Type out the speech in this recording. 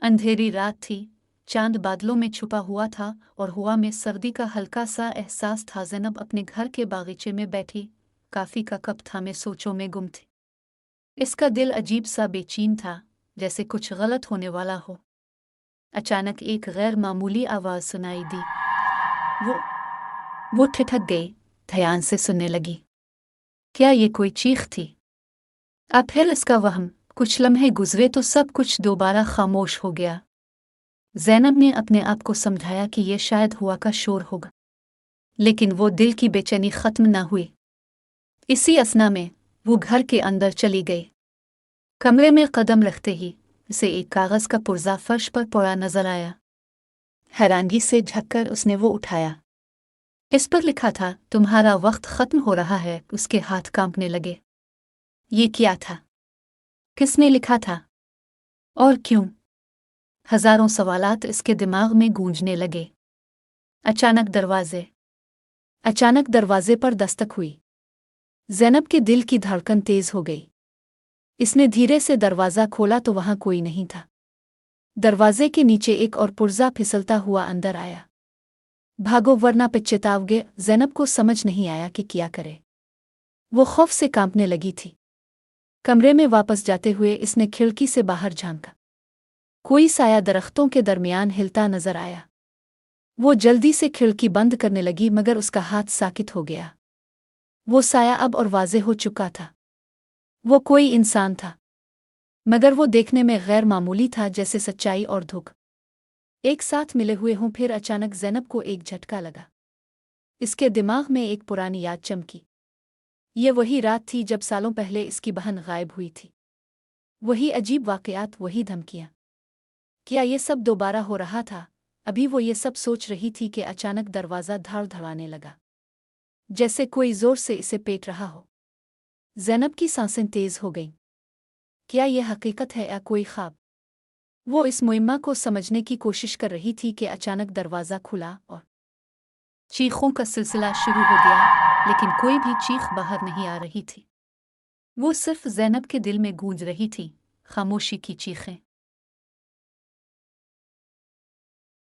अंधेरी रात थी, चांद बादलों में छुपा हुआ था और हवा में सर्दी का हल्का सा एहसास था। ज़ैनब अपने घर के बागीचे में बैठी कॉफ़ी का कप थामे सोचों में गुम थी। इसका दिल अजीब सा बेचैन था, जैसे कुछ गलत होने वाला हो। अचानक एक गैर मामूली आवाज़ सुनाई दी। वो ठिठक गई, ध्यान से सुनने लगी। क्या ये कोई चीख थी? अब फिर इसका वहम। कुछ लम्हे गुजरे तो सब कुछ दोबारा खामोश हो गया। ज़ैनब ने अपने आप को समझाया कि यह शायद हवा का शोर होगा, लेकिन वो दिल की बेचैनी खत्म न हुई। इसी असना में वो घर के अंदर चली गई। कमरे में कदम रखते ही उसे एक कागज का पुर्जा फर्श पर पड़ा नजर आया। हैरानगी से झककर उसने वो उठाया। इस पर लिखा था, तुम्हारा वक्त खत्म हो रहा है। उसके हाथ कांपने लगे। ये क्या था? किसने लिखा था? और क्यों? हजारों सवालात इसके दिमाग में गूंजने लगे। अचानक दरवाजे पर दस्तक हुई। ज़ैनब के दिल की धड़कन तेज हो गई। इसने धीरे से दरवाज़ा खोला तो वहां कोई नहीं था। दरवाजे के नीचे एक और पुर्जा फिसलता हुआ अंदर आया। भागो वरना पछताओगे। ज़ैनब को समझ नहीं आया कि क्या करे। वो खौफ से कांपने लगी थी। कमरे में वापस जाते हुए इसने खिड़की से बाहर झांका। कोई साया दरख्तों के दरमियान हिलता नजर आया। वो जल्दी से खिड़की बंद करने लगी, मगर उसका हाथ साकित हो गया। वो साया अब और वाज़ेह हो चुका था। वो कोई इंसान था, मगर वो देखने में गैर मामूली था, जैसे सच्चाई और धोखा एक साथ मिले हुए हों। फिर अचानक ज़ैनब को एक झटका लगा। इसके दिमाग में एक पुरानी याद चमकी। ये वही रात थी जब सालों पहले इसकी बहन गायब हुई थी। वही अजीब वाक़यात, वही धमकियाँ। क्या ये सब दोबारा हो रहा था? अभी वो ये सब सोच रही थी कि अचानक दरवाज़ा धड़धड़ाने लगा, जैसे कोई जोर से इसे पेट रहा हो। ज़ैनब की सांसें तेज हो गईं। क्या यह हकीकत है या कोई ख्वाब? वो इस मुइम्मा को समझने की कोशिश कर रही थी कि अचानक दरवाज़ा खुला और चीखों का सिलसिला शुरू हो गया, लेकिन कोई भी चीख बाहर नहीं आ रही थी। वो सिर्फ ज़ैनब के दिल में गूंज रही थी, खामोशी की चीखें।